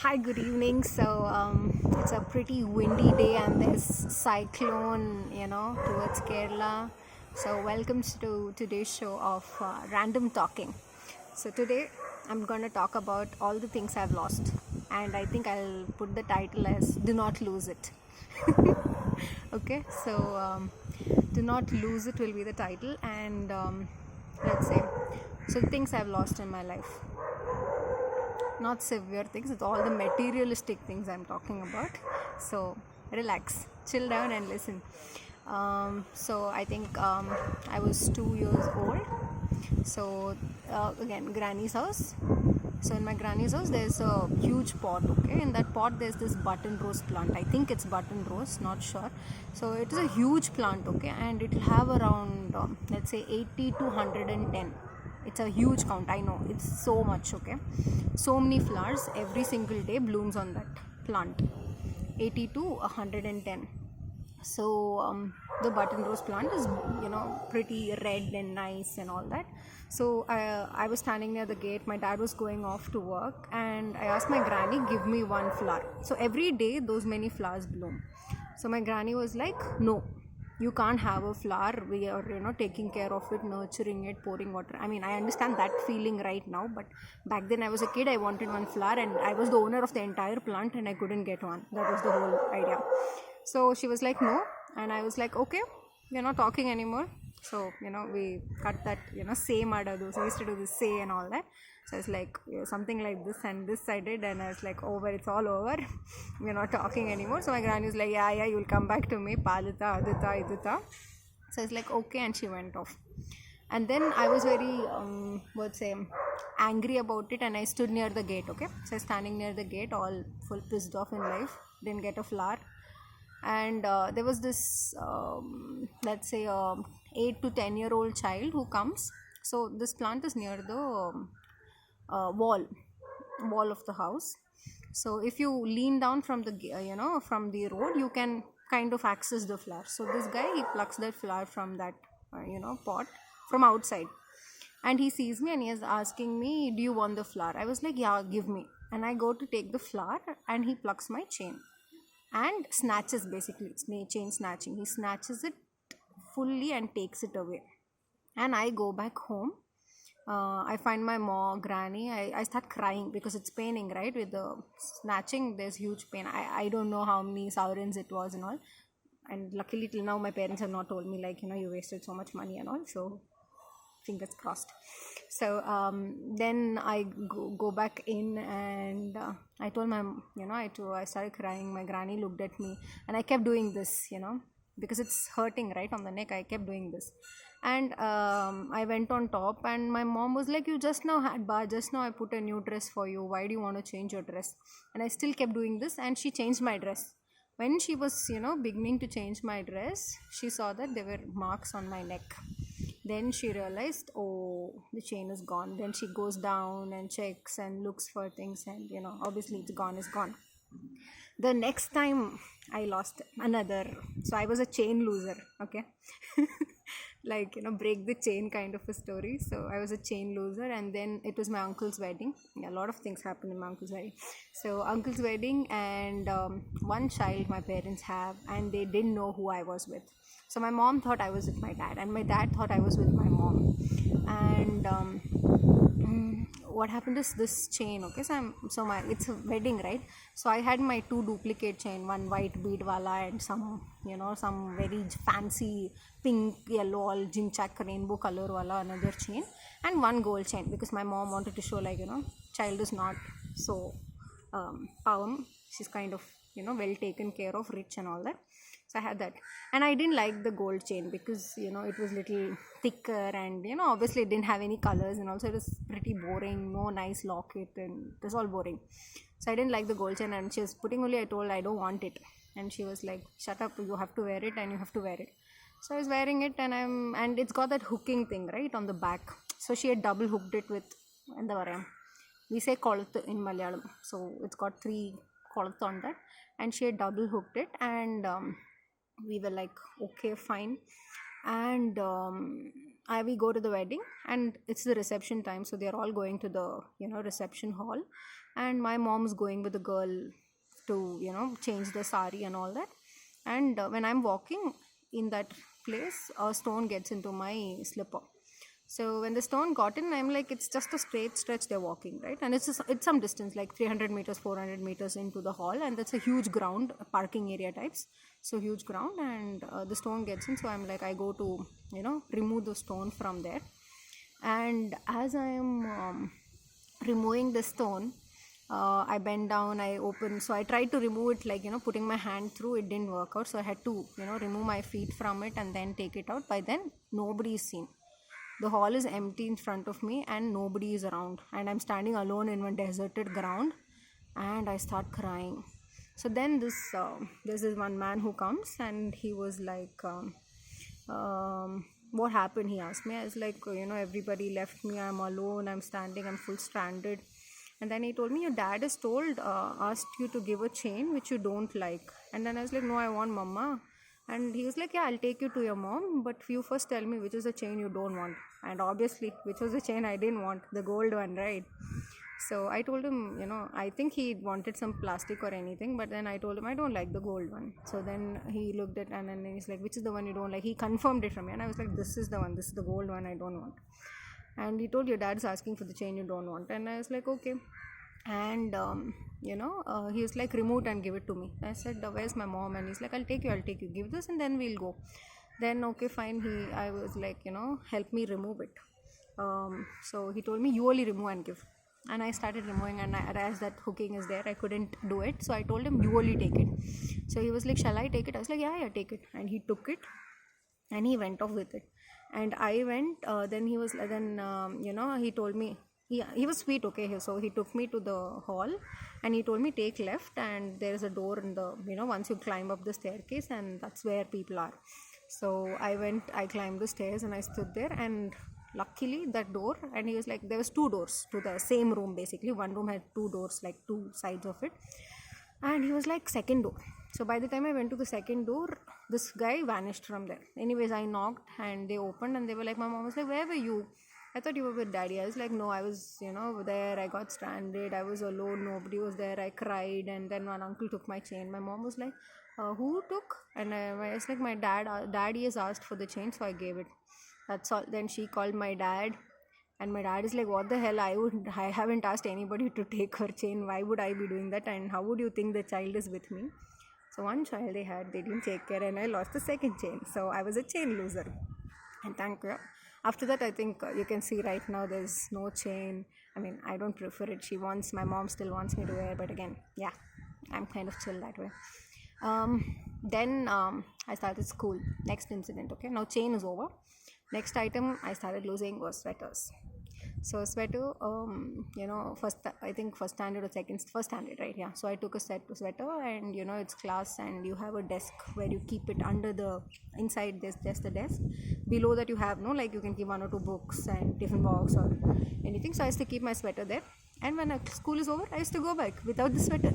Hi, good evening. It's a pretty windy day and there's cyclone, towards Kerala. So welcome to today's show of Random Talking. So today I'm going to talk about all the things I've lost, and I think I'll put the title as "Do Not Lose It." Okay, "Do Not Lose It" will be the title, and let's say, so things I've lost in my life, not severe things, it's all the materialistic things I'm talking about. So relax, chill down and listen. So I think I was 2 years old. So again, granny's house. So in my granny's house there's a huge pot. Okay, in that pot there's this button rose plant. I think it's button rose, not sure. So it is a huge plant. Okay, and it will have around let's say 80 to 110. It's a huge count, I know, it's so much. Okay, so many flowers every single day blooms on that plant, 80 to 110. So the button rose plant is pretty red and nice and all that. So I was standing near the gate, my dad was going off to work, and I asked my granny, give me one flower. So every day those many flowers bloom. So my granny was like, no, you can't have a flower, we are taking care of it, nurturing it, pouring water. I mean, I understand that feeling right now, but back then I was a kid, I wanted one flower and I was the owner of the entire plant and I couldn't get one. That was the whole idea. So she was like, no, and I was like, okay, we're not talking anymore. So we cut that, say madadu. So we used to do this say and all that. So it's like something like this and this I did, and I was like, over, it's all over. We're not talking anymore. So my granny was like, yeah, you'll come back to me, palita, adita, idita. So it's like, okay, and she went off. And then I was very angry about it, and I stood near the gate. Okay, so standing near the gate, all full pissed off in life, didn't get a flower. And there was this let's say 8 to 10 year old child who comes. So this plant is near the wall of the house. So if you lean down from the from the road, you can kind of access the flower. So this guy, he plucks that flower from that pot from outside, and he sees me and he is asking me, do you want the flower? I was like, yeah, give me. And I go to take the flower, and he plucks my chain and snatches, basically chain snatching. He snatches it fully and takes it away. And I go back home. I find my mom, granny. I start crying because it's paining, right? With the snatching, there's huge pain. I don't know how many sovereigns it was and all. And luckily till now my parents have not told me, like, you wasted so much money and all. So fingers crossed. So then I go back in, and I told my, I started crying. My granny looked at me, and I kept doing this, because it's hurting right on the neck. I kept doing this, and I went on top, and my mom was like, you just now had bath, just now I put a new dress for you, why do you want to change your dress? And I still kept doing this, and she changed my dress. When she was beginning to change my dress, she saw that there were marks on my neck. Then she realized, oh, the chain is gone. Then she goes down and checks and looks for things, and obviously it's gone. The next time I lost another, so I was a chain loser. Okay. Like, break the chain kind of a story. So I was a chain loser, and then it was my uncle's wedding. Yeah, a lot of things happened in my uncle's wedding. So uncle's wedding, and one child my parents have, and they didn't know who I was with. So my mom thought I was with my dad, and my dad thought I was with my mom. And what happened is this chain. Okay, so my it's a wedding, right? So I had my two duplicate chain, one white bead wala and some very fancy pink, yellow, all jimchak rainbow color wala another chain, and one gold chain, because my mom wanted to show, like, child is not so power. She's kind of well taken care of, rich and all that. So I had that, and I didn't like the gold chain because it was little thicker, and obviously it didn't have any colors, and also it was pretty boring, no nice locket, and it was all boring. So I didn't like the gold chain, and she was putting only, I told I don't want it, and she was like, shut up, you have to wear it, and you have to wear it. So I was wearing it, and it's got that hooking thing right on the back. So she had double hooked it with, എന്താ പറയാ, we say kolathu in Malayalam. So it's got 3 kolathu on that, and she had double hooked it, and we were like, okay, fine. And we go to the wedding, and it's the reception time, so they're all going to the reception hall. and my mom's going with the girl to change the sari and all that. And when I'm walking in that place, a stone gets into my slipper. So when the stone got in, I'm like, it's just a straight stretch they're walking, right? And it's some distance, like 300 meters, 400 meters into the hall, and that's a huge ground, parking area types. So huge ground, and the stone gets in. So I'm like, I go to remove the stone from there, and as I am removing the stone, I bend down, I open. So I tried to remove it, like putting my hand through. It didn't work out, so I had to remove my feet from it and then take it out. By then nobody is seen. The hall is empty in front of me and nobody is around, and I'm standing alone in one deserted ground, and I start crying. So then this is one man who comes, and he was like, what happened, he asked me. I was like, everybody left me, I'm alone, I'm standing, I'm full stranded. And then he told me, your dad is asked you to give a chain which you don't like. And then I was like, no, I want mama. And he was like, yeah, I'll take you to your mom, but you first tell me which is the chain you don't want. And obviously, which was the chain I didn't want, the gold one, right? So I told him, I think he wanted some plastic or anything, but then I told him I don't like the gold one. So then he looked at, and then he's like, which is the one you don't like? He confirmed it from me, and I was like, this is the one, this is the gold one I don't want. And he told, your dad's asking for the chain you don't want. And I was like, okay. And he was like, remove it and give it to me. I said, where's my mom? And he's like, I'll take you, give this and then we'll go. Then okay, fine. I was like, help me remove it. So he told me, you only remove and give. And I started removing, and as that hooking is there, I couldn't do it. So I told him, you only take it. So he was like, shall I take it? I was like, yeah, take it. And he took it and he went off with it. And I went, then he was, he told me, he was sweet, okay. So he took me to the hall and he told me, take left, and there's a door in the, once you climb up the staircase, and that's where people are. So I climbed the stairs and I stood there, and luckily that door, and he was like, there was 2 doors to the same room. Basically one room had 2 doors, like 2 sides of it, and he was like, second door. So by the time I went to the second door, this guy vanished from there. Anyways, I knocked and they opened, and they were like, my mom was like, where were you? I thought you were with daddy. I was like, no, I was there. I got stranded, I was alone, nobody was there. I cried, and then one uncle took my chain. My mom was like, who took? And I was like, my daddy has asked for the chain, so I gave it. That's all. Then she called my dad, and my dad is like, what the hell, I haven't asked anybody to take her chain. Why would I be doing that? And how would you think the child is with me? So one child they didn't take care, and I lost the second chain. So I was a chain loser. And thank you. After that, I think you can see right now there's no chain. I mean, I don't prefer it. My mom still wants me to wear, but again, yeah, I'm kind of chill that way. Then I started school. Next incident, okay. Now chain is over. Next item I started losing was sweaters. So sweater, first standard or first standard, right? Yeah. So I took a sweater, and it's class, and you have a desk where you keep it under the inside. There's just the desk. Below that you have like you can keep 1 or 2 books and tiffin box or anything. So I used to keep my sweater there, and when school is over, I used to go back without the sweater.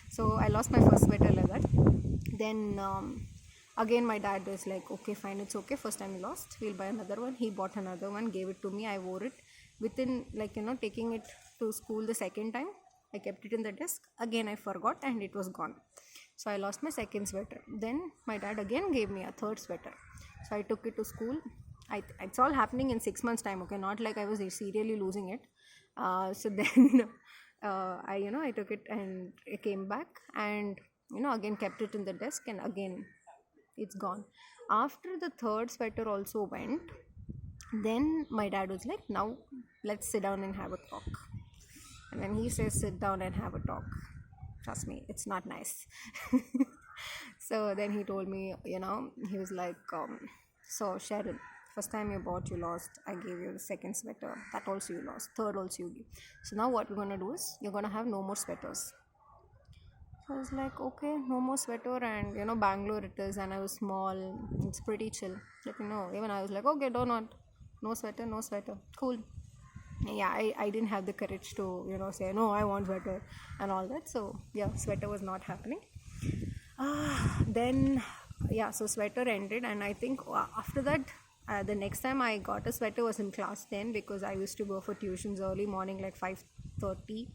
So I lost my first sweater like that. Then again my dad was like, okay, fine, it's okay, first time you lost, we'll buy another one. He bought another one, gave it to me. I wore it. Within taking it to school the second time, I kept it in the desk. Again I forgot, and it was gone. So I lost my second sweater. Then my dad again gave me a third sweater. So I took it to school. It's all happening in 6 months time, okay, not like I was serially losing it. So then I took it, and it came back, and again kept it in the desk, and again it's gone. After the third sweater also went, then my dad was like, now let's sit down and have a talk. And when he says sit down and have a talk, trust me, it's not nice. So then he told me, he was like, so Sharon, first time you bought, you lost. I gave you the second sweater, that also you lost. Third also you gave. So now what we're going to do is, you're going to have no more sweaters. So I was like, okay, no more sweater. And Bangalore it is, and I was small, it's pretty chill. Like, even I was like, okay, don't want, no sweater, cool. Yeah, I didn't have the courage to say no, I want sweater and all that. So yeah, sweater was not happening. Then yeah, so sweater ended, and I think after that, the next time I got a sweater was in class 10, because I used to go for tuitions early morning, like 5:30.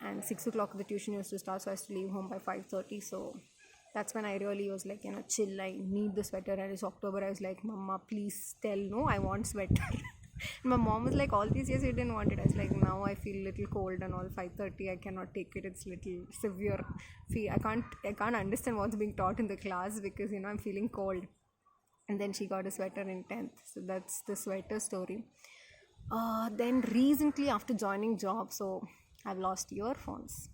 and 6 o'clock the tuition used to start, so I used to leave home by 5:30. So that's when I really was like, chill, I need the sweater. And it's October. I was like, Mama, please tell no, I want sweater. And my mom was like, all these years you didn't want it. I was like, now I feel little cold and all, 5:30 I cannot take it. It's little severe. I can't understand what's being taught in the class because I'm feeling cold. And then she got a sweater in 10th. So that's the sweater story. Then recently after joining job, so I've lost earphones.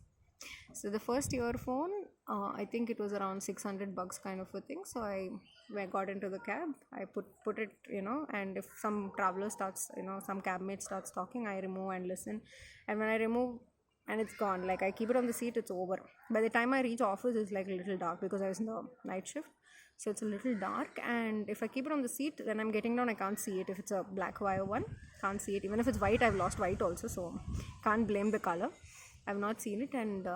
So the first earphone, I think it was around $600 kind of a thing. So when I got into the cab, I put it, and if some traveler starts, some cab mate starts talking, I remove and listen. And when I remove and it's gone, like I keep it on the seat, it's over. By the time I reach office, it's like a little dark because I was in the night shift. So it's a little dark, and if I keep it on the seat, then I'm getting down, I can't see it. If it's a black wire one, can't see it. Even if it's white, I've lost white also, so can't blame the color. I've not seen it, and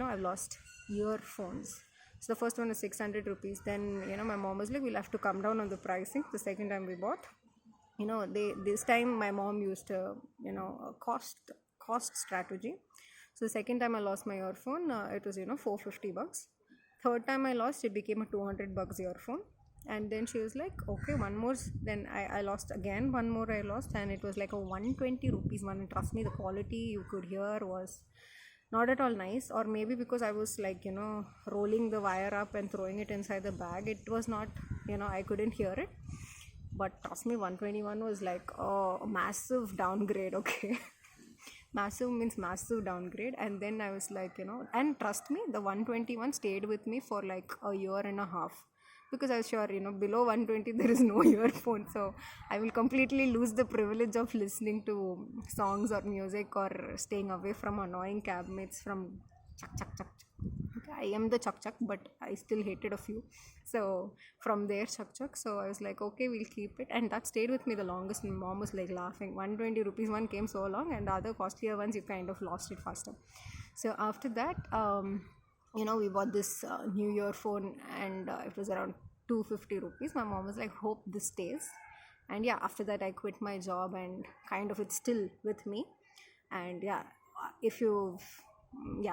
I've lost earphones. So the first one is 600 rupees. Then my mom was like, we'll have to come down on the pricing. The second time we bought, this time my mom used a cost strategy. So the second time I lost my earphone, it was $450. Third time I lost, it became a $200 earphone. And then she was like, okay, one more. Then I lost again, one more I lost, and it was like a 120 rupees one. And trust me, the quality you could hear was not at all nice. Or maybe because I was like rolling the wire up and throwing it inside the bag, it was not, I couldn't hear it. But trust me, 121 was like a massive downgrade. Okay. Massive means massive downgrade. And then I was like, and trust me, the 121 stayed with me for like a year and a half, because I was sure, below 120 there is no earphone, so I will completely lose the privilege of listening to songs or music or staying away from annoying cab mates from chuck. Okay, I am the chuck, but I still hated a few. So from there, chuck. So I was like, okay, we'll keep it. And that stayed with me the longest. My mom was like laughing. 120 rupees one came so long, and the other costlier ones, you kind of lost it faster. So after that, we bought this new earphone, and it was around 250 rupees. My mom was like, hope this stays. And yeah, after that I quit my job, and kind of it's still with me. And yeah,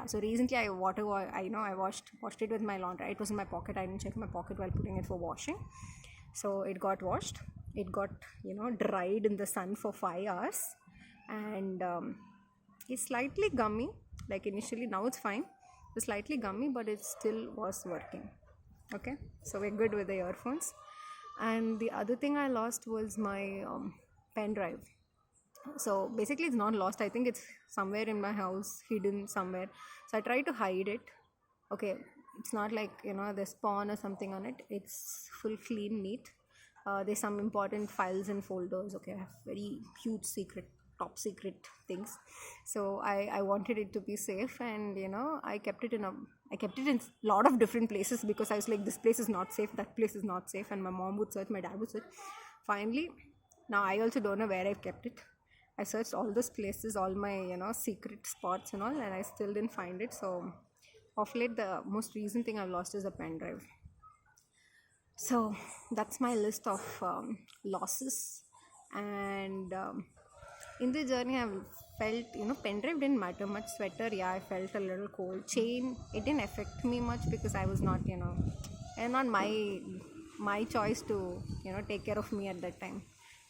so recently I washed it with my laundry. It was in my pocket. I didn't check my pocket while putting it for washing. So it got washed. It got dried in the sun for 5 hours, and it's slightly gummy. Like initially, now it's fine. It's slightly gummy, but it still was working. Okay, so we're good with the earphones. And the other thing I lost was my pen drive. So basically it's not lost. I think it's somewhere in my house, hidden somewhere. So I try to hide it. Okay, it's not like there's pawn or something on it. It's full clean, neat. There's some important files and folders. Okay, I have very huge top secret things. So I wanted it to be safe, and I kept it in a lot of different places, because I was like, this place is not safe, that place is not safe, and my mom would search, my dad would search. Finally, now I also don't know where I've kept it. I searched all those places, all my secret spots and all, and I still didn't find it. So of late, the most recent thing I've lost is a pen drive. So that's my list of losses. And in the journey I've felt, pen drive didn't matter much. Sweater, yeah, I felt a little cold. Chain, it didn't affect me much, because I was not, and not my choice to take care of me at that time.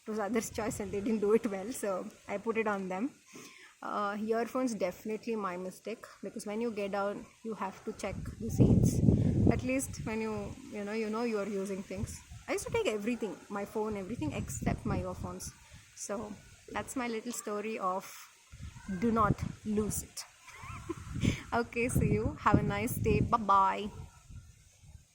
It was others' choice, and they didn't do it well, so I put it on them. Earphones, definitely my mistake, because when you get down, you have to check the seats. At least when you are using things. I used to take everything, my phone, everything except my earphones. So that's my little story of do not lose it. Okay, see you. Have a nice day. Bye-bye.